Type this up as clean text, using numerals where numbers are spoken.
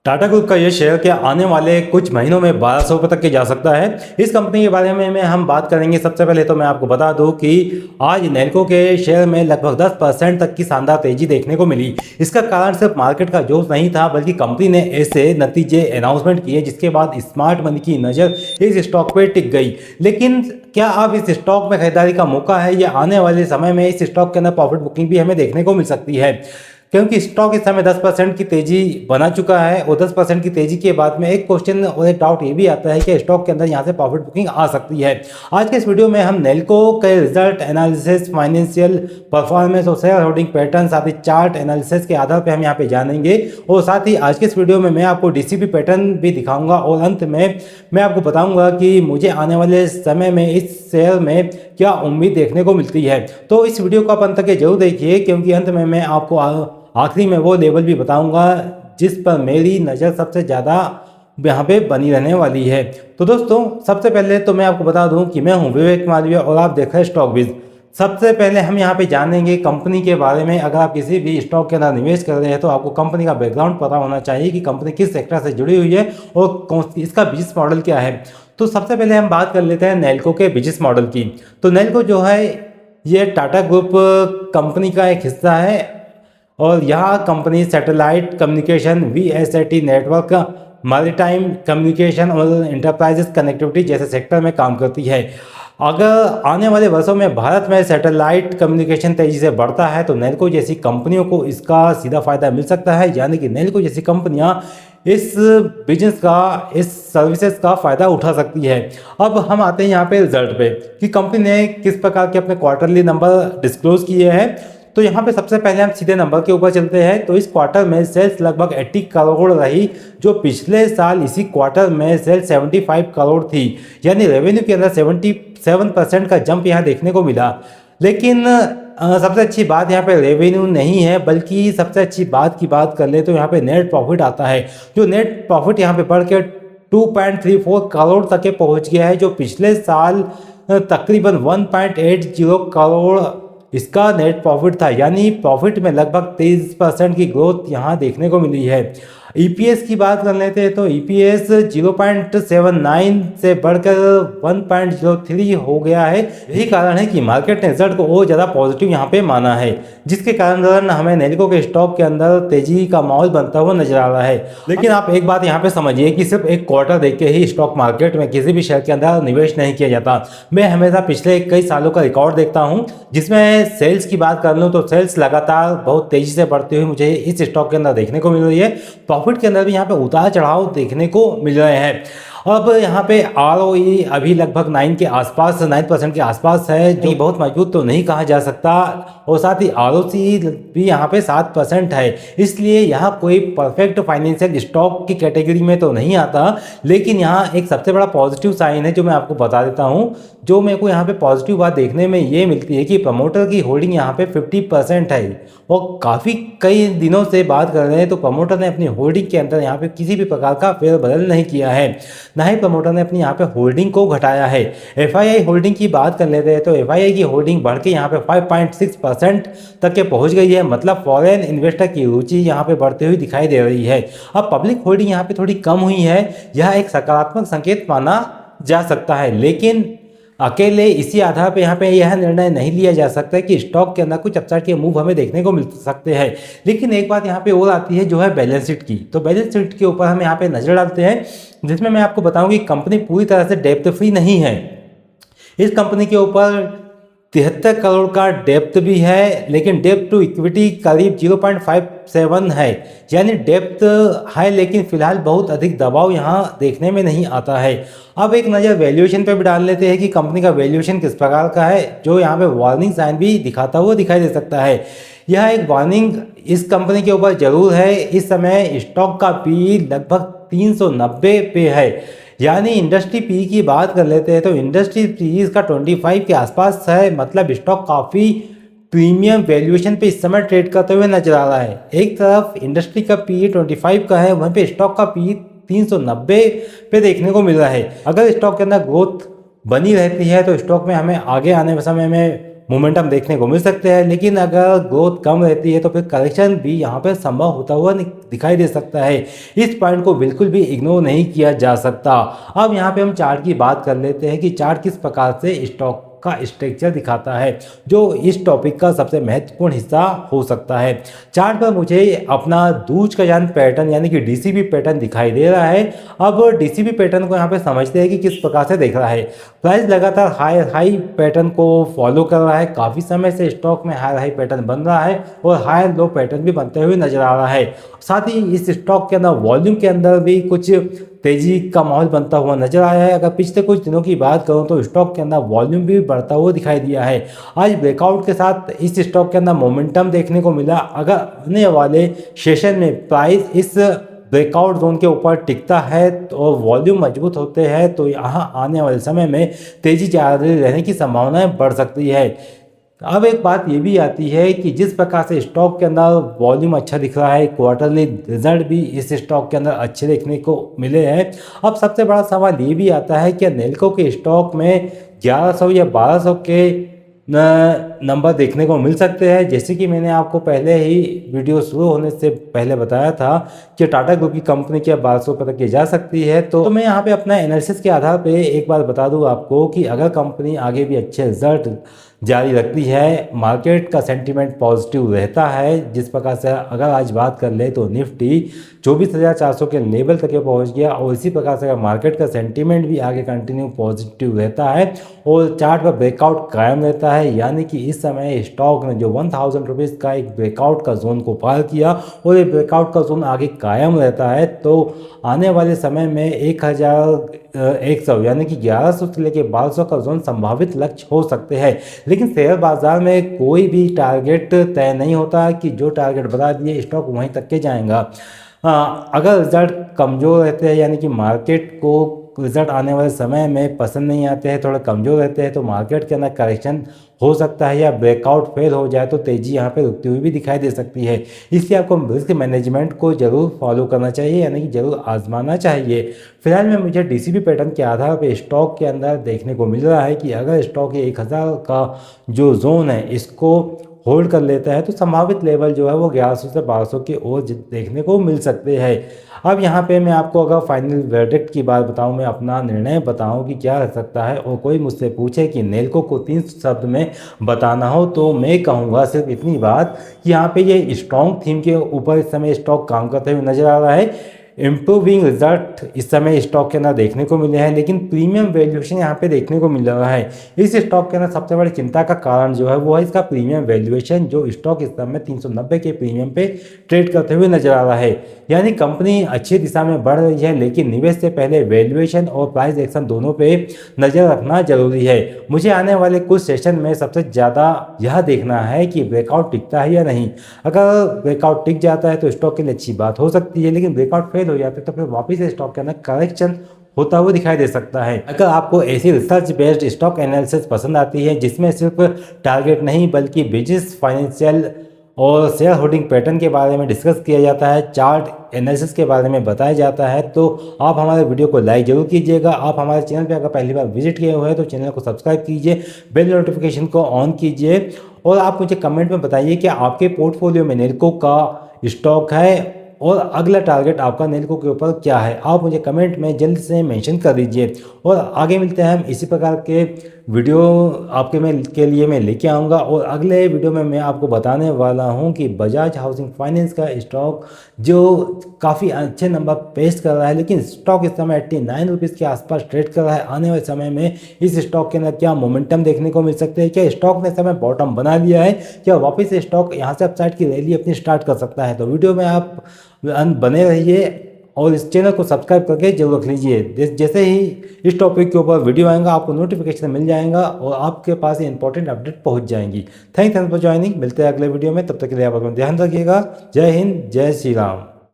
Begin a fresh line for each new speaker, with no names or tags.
Tata group का ये share क्या आने वाले कुछ महीनों में 1200 रुपये तक के जा सकता है। इस कंपनी के बारे में हम बात करेंगे। सबसे पहले तो मैं आपको बता दूं कि आज नेल्को के शेयर में लगभग 10% तक की शानदार तेजी देखने को मिली। इसका कारण सिर्फ मार्केट का जोश नहीं था, बल्कि कंपनी ने ऐसे नतीजे अनाउंसमेंट किए जिसके बाद स्मार्ट मनी की नज़र इस स्टॉक पर टिक गई। लेकिन क्या अब इस स्टॉक में खरीदारी का मौका है या आने वाले समय में इस स्टॉक के अंदर प्रॉफिट बुकिंग भी हमें देखने को मिल सकती है, क्योंकि स्टॉक इस समय 10% की तेजी बना चुका है। और 10% की तेजी के बाद में एक क्वेश्चन और एक डाउट ये भी आता है कि स्टॉक के अंदर यहाँ से प्रॉफिट बुकिंग आ सकती है। आज के इस वीडियो में हम नेल्को के रिजल्ट एनालिसिस, फाइनेंशियल परफॉर्मेंस और शेयर होल्डिंग पैटर्न, साथ ही चार्ट एनालिसिस के आधार पर हम यहाँ पे जानेंगे। और साथ ही आज के इस वीडियो में मैं आपको डीसीपी पैटर्न भी दिखाऊंगा और अंत में मैं आपको बताऊंगा कि मुझे आने वाले समय में इस शेयर में क्या उम्मीद देखने को मिलती है। तो इस वीडियो को आप अंत तक जरूर देखिए, क्योंकि अंत में मैं आपको आखिरी में वो लेवल भी बताऊंगा जिस पर मेरी नज़र सबसे ज़्यादा यहाँ पे बनी रहने वाली है। तो दोस्तों, सबसे पहले तो मैं आपको बता दूं कि मैं हूं विवेक मालवीय और आप देख रहे हैं स्टॉक विज। सबसे पहले हम यहाँ पे जानेंगे कंपनी के बारे में। अगर आप किसी भी स्टॉक के अंदर निवेश कर रहे हैं तो आपको कंपनी का बैकग्राउंड पता होना चाहिए कि कंपनी किस सेक्टर से जुड़ी हुई है और इसका बिजनेस मॉडल क्या है। तो सबसे पहले हम बात कर लेते हैं नेल्को के बिजनेस मॉडल की। तो नेल्को जो है ये टाटा ग्रुप कंपनी का एक हिस्सा है और यहाँ company satellite communication, VSAT network, maritime communication और एंटरप्राइजेस कनेक्टिविटी जैसे सेक्टर में काम करती है। अगर आने वाले वर्षों में भारत में सैटेलाइट कम्युनिकेशन तेजी से बढ़ता है तो नेल्को जैसी कंपनियों को इसका सीधा फायदा मिल सकता है, यानी कि नेल्को जैसी कंपनियां इस बिजनेस का, इस सर्विसेज का फ़ायदा उठा सकती है। अब हम आते हैं यहाँ पे रिजल्ट पे कि कंपनी ने किस प्रकार के अपने क्वार्टरली नंबर डिस्क्लोज किए हैं। तो यहाँ पे सबसे पहले हम सीधे नंबर के ऊपर चलते हैं। तो इस क्वार्टर में सेल्स लगभग 80 करोड़ रही, जो पिछले साल इसी क्वार्टर में सेल्स 75 करोड़ थी, यानी रेवेन्यू के अंदर 77% का जंप यहाँ देखने को मिला। लेकिन सबसे अच्छी बात यहाँ पे रेवेन्यू नहीं है, बल्कि सबसे अच्छी बात की बात कर ले तो यहाँ पे नेट प्रॉफिट आता है। जो नेट प्रॉफिट यहाँ पे बढ़ के 2.34 करोड़ तक के पहुँच गया है, जो पिछले साल तकरीबन 1.80 करोड़ इसका नेट प्रॉफिट था, यानी प्रॉफिट में लगभग 23% की ग्रोथ यहाँ देखने को मिली है। ईपीएस की बात कर लेते हैं तो ईपीएस 0.79 से बढ़कर 1.03 हो गया है। यही कारण है कि मार्केट ने रिजल्ट को और ज़्यादा पॉजिटिव यहाँ पे माना है, जिसके कारण हमें नेल्को के स्टॉक के अंदर तेजी का माहौल बनता हुआ नजर आ रहा है। लेकिन आप एक बात यहाँ पे समझिए कि सिर्फ एक क्वार्टर देख के ही स्टॉक मार्केट में किसी भी शेयर के अंदर निवेश नहीं किया जाता। मैं हमेशा पिछले कई सालों का रिकॉर्ड देखता हूँ, जिसमें सेल्स की बात कर लूँ तो सेल्स लगातार बहुत तेजी से बढ़ती हुई मुझे इस स्टॉक के अंदर देखने को मिल रही है। प्रॉफिट के अंदर भी यहाँ पे उतार चढ़ाव देखने को मिल रहे हैं। अब यहाँ पे ROE अभी लगभग 9% के आसपास है, जो बहुत मजबूत तो नहीं कहा जा सकता। और साथ ही ROC भी यहाँ पे 7% है, इसलिए यहाँ कोई परफेक्ट फाइनेंशियल स्टॉक की कैटेगरी में तो नहीं आता। लेकिन यहाँ एक सबसे बड़ा पॉजिटिव साइन है जो मैं आपको बता देता हूँ। जो मेरे को यहाँ पे पॉजिटिव बात देखने में ये मिलती है कि प्रमोटर की होल्डिंग यहाँ पे 50% है, और काफ़ी कई दिनों से बात कर रहे हैं तो प्रमोटर ने अपनी होल्डिंग के अंदर यहाँ पे किसी भी प्रकार का फेरबदल नहीं किया है, ना ही प्रमोटर ने अपनी यहाँ पे होल्डिंग को घटाया है। एफआईआई होल्डिंग की बात कर लेते हैं तो एफआईआई की होल्डिंग बढ़ के यहाँ पे 5.6% तक के पहुँच गई है, मतलब फॉरेन इन्वेस्टर की रुचि यहाँ पे बढ़ती हुई दिखाई दे रही है। अब पब्लिक होल्डिंग यहाँ पे थोड़ी कम हुई है, यह एक सकारात्मक संकेत माना जा सकता है। लेकिन अकेले इसी आधार पे यहाँ पे यह निर्णय नहीं लिया जा सकता कि स्टॉक के अंदर कुछ अपसाइड के मूव हमें देखने को मिल सकते हैं। लेकिन एक बात यहाँ पे और आती है जो है बैलेंस शीट की। तो बैलेंस शीट के ऊपर हम यहाँ पे नजर डालते हैं, जिसमें मैं आपको बताऊं कि कंपनी पूरी तरह से डेप्थ फ्री नहीं है। इस कंपनी के ऊपर 73 करोड़ का डेप्थ भी है, लेकिन डेप्थ टू इक्विटी करीब 0.57 है, यानी डेप्थ है लेकिन फिलहाल बहुत अधिक दबाव यहाँ देखने में नहीं आता है। अब एक नज़र वैल्यूएशन पे भी डाल लेते हैं कि कंपनी का वैल्यूएशन किस प्रकार का है, जो यहाँ पे वार्निंग साइन भी दिखाता हुआ दिखाई दे सकता है। यह एक वार्निंग इस कंपनी के ऊपर जरूर है। इस समय स्टॉक का पी लगभग 390 पे है, यानी इंडस्ट्री पी की बात कर लेते हैं तो इंडस्ट्री पी इसका 25 के आसपास है, मतलब स्टॉक काफ़ी प्रीमियम वैल्यूएशन पे इस समय ट्रेड करते हुए नजर आ रहा है। एक तरफ इंडस्ट्री का पी 25 का है, वहीं पे स्टॉक का पी 390 पे देखने को मिल रहा है। अगर स्टॉक के अंदर ग्रोथ बनी रहती है तो स्टॉक में हमें आगे आने समय में मोमेंटम देखने को मिल सकते हैं, लेकिन अगर ग्रोथ कम रहती है तो फिर करेक्शन भी यहाँ पे संभव होता हुआ दिखाई दे सकता है। इस पॉइंट को बिल्कुल भी इग्नोर नहीं किया जा सकता। अब यहाँ पे हम चार्ट की बात कर लेते हैं कि चार्ट किस प्रकार से स्टॉक का स्ट्रक्चर दिखाता है, जो इस टॉपिक का सबसे महत्वपूर्ण हिस्सा हो सकता है। चार्ट पर मुझे अपना दूज का चांद पैटर्न यानी कि डीसीबी पैटर्न दिखाई दे रहा है। अब डीसीबी पैटर्न को यहाँ पे समझते हैं कि किस प्रकार से देख रहा है। प्राइस लगातार हाई पैटर्न को फॉलो कर रहा है। काफ़ी समय से स्टॉक में हाई पैटर्न बन रहा है और हाई लो पैटर्न भी बनते हुए नजर आ रहा है। साथ ही इस स्टॉक के अंदर वॉल्यूम के अंदर भी कुछ तेजी का माहौल बनता हुआ नजर आया है। अगर पिछले कुछ दिनों की बात करूं तो स्टॉक के अंदर वॉल्यूम भी बढ़ता हुआ दिखाई दिया है। आज ब्रेकआउट के साथ इस स्टॉक के अंदर मोमेंटम देखने को मिला। अगर आने वाले सेशन में प्राइस इस ब्रेकआउट जोन के ऊपर टिकता है और वॉल्यूम मजबूत होते हैं तो यहाँ आने वाले समय में तेजी जारी रहने की संभावनाएं बढ़ सकती है। अब एक बात ये भी आती है कि जिस प्रकार से स्टॉक के अंदर वॉल्यूम अच्छा दिख रहा है, क्वार्टरली रिजल्ट भी इस स्टॉक के अंदर अच्छे देखने को मिले हैं। अब सबसे बड़ा सवाल ये भी आता है कि नेल्को के स्टॉक में 1100 या 1200 के नंबर देखने को मिल सकते हैं। जैसे कि मैंने आपको पहले ही वीडियो शुरू होने से पहले बताया था कि टाटा ग्रुप की कंपनी क्या 1200 तक की जा सकती है। तो मैं यहाँ पे अपना एनालिसिस के आधार पे एक बार बता दूँ आपको कि अगर कंपनी आगे भी अच्छे रिजल्ट जारी रखती है, मार्केट का सेंटीमेंट पॉजिटिव रहता है। जिस प्रकार से अगर आज बात कर ले तो निफ्टी 24,400 के लेवल तक पहुंच गया और इसी प्रकार से अगर मार्केट का सेंटीमेंट भी आगे कंटिन्यू पॉजिटिव रहता है और चार्ट पर ब्रेकआउट कायम रहता है, यानी कि इस समय स्टॉक ने जो 1000 रुपीज़ का एक ब्रेकआउट का जोन को पार किया और ये ब्रेकआउट का जोन आगे कायम रहता है, तो आने वाले समय में 1100 यानी कि 1100 से लेकर 1200 का जोन संभावित लक्ष्य हो सकते हैं। लेकिन शेयर बाजार में कोई भी टारगेट तय नहीं होता कि जो टारगेट बता दिए स्टॉक वहीं तक के जाएगा। अगर रिजल्ट कमज़ोर रहते हैं यानी कि मार्केट को रिजल्ट आने वाले समय में पसंद नहीं आते हैं, थोड़ा कमज़ोर रहते हैं, तो मार्केट के अंदर करेक्शन हो सकता है या ब्रेकआउट फेल हो जाए तो तेज़ी यहाँ पे रुकती हुई भी दिखाई दे सकती है। इसलिए आपको रिस्क मैनेजमेंट को जरूर फॉलो करना चाहिए, यानी कि जरूर आजमाना चाहिए। फिलहाल में मुझे डीसीबी पैटर्न के आधार पर स्टॉक के अंदर देखने को मिल रहा है कि अगर स्टॉक ये 1000 का जो जोन है इसको होल्ड कर लेता है तो संभावित लेवल जो है वो 1100 से 1200 की ओर देखने को मिल सकते हैं। अब यहाँ पे मैं आपको अगर फाइनल वर्डिक्ट की बात बताऊँ, मैं अपना निर्णय बताऊँ कि क्या रह सकता है और कोई मुझसे पूछे कि नेल्को को 3 शब्द में बताना हो तो मैं कहूँगा सिर्फ इतनी बात कि यहाँ पे ये स्ट्रॉन्ग थीम के ऊपर इस समय स्टॉक काम करते हुए नजर आ रहा है। इम्प्रूविंग रिजल्ट इस समय स्टॉक के अंदर देखने को मिले हैं, लेकिन प्रीमियम वैल्यूएशन यहाँ पे देखने को मिल रहा है। इस स्टॉक के अंदर सबसे बड़ी चिंता का कारण जो है वो है इसका प्रीमियम वैल्यूएशन, जो स्टॉक इस समय 390 के प्रीमियम पे ट्रेड करते हुए नजर आ रहा है। यानी कंपनी अच्छी दिशा में बढ़ रही है, लेकिन निवेश से पहले वैल्यूएशन और प्राइस एक्शन दोनों पे नज़र रखना जरूरी है। मुझे आने वाले कुछ सेशन में सबसे ज़्यादा यह देखना है कि ब्रेकआउट टिकता है या नहीं। अगर ब्रेकआउट टिक जाता है तो स्टॉक के लिए अच्छी बात हो सकती है, लेकिन ब्रेकआउट फेल हो जाता है तो फिर वापस स्टॉक के अंदर करेक्शन होता हुआ दिखाई दे सकता है। अगर आपको ऐसी रिसर्च बेस्ड स्टॉक एनालिसिस पसंद आती है जिसमें सिर्फ टारगेट नहीं बल्कि बिजनेस, फाइनेंशियल और शेयर होल्डिंग पैटर्न के बारे में डिस्कस किया जाता है, चार्ट एनालिसिस के बारे में बताया जाता है, तो आप हमारे वीडियो को लाइक जरूर कीजिएगा। आप हमारे चैनल पे अगर पहली बार विजिट किए हुए हैं तो चैनल को सब्सक्राइब कीजिए, बेल नोटिफिकेशन को ऑन कीजिए और आप मुझे कमेंट में बताइए कि आपके पोर्टफोलियो में नेल्को का स्टॉक है और अगला टारगेट आपका नेल्को के ऊपर क्या है। आप मुझे कमेंट में जल्द से मेंशन कर दीजिए और आगे मिलते हैं हम इसी प्रकार के वीडियो के लिए मैं लेके आऊँगा। और अगले वीडियो में मैं आपको बताने वाला हूँ कि बजाज हाउसिंग फाइनेंस का स्टॉक जो काफ़ी अच्छे नंबर पेश कर रहा है, लेकिन स्टॉक इस समय 89 रुपीज़ के आसपास ट्रेड कर रहा है। आने वाले समय में इस स्टॉक के अंदर क्या मोमेंटम देखने को मिल सकते हैं, क्या स्टॉक ने समय बॉटम बना लिया है, क्या वापस स्टॉक यहाँ से अपसाइड की रैली अपनी स्टार्ट कर सकता है। तो वीडियो में आप बने रहिए और इस चैनल को सब्सक्राइब करके जरूर रख लीजिए। जैसे ही इस टॉपिक के ऊपर वीडियो आएगा आपको नोटिफिकेशन मिल जाएगा और आपके पास इंपॉर्टेंट अपडेट पहुंच जाएंगी। Thanks for joining. मिलते हैं अगले वीडियो में, तब तक के लिए आप अपना ध्यान रखिएगा। जय हिंद, जय श्री राम।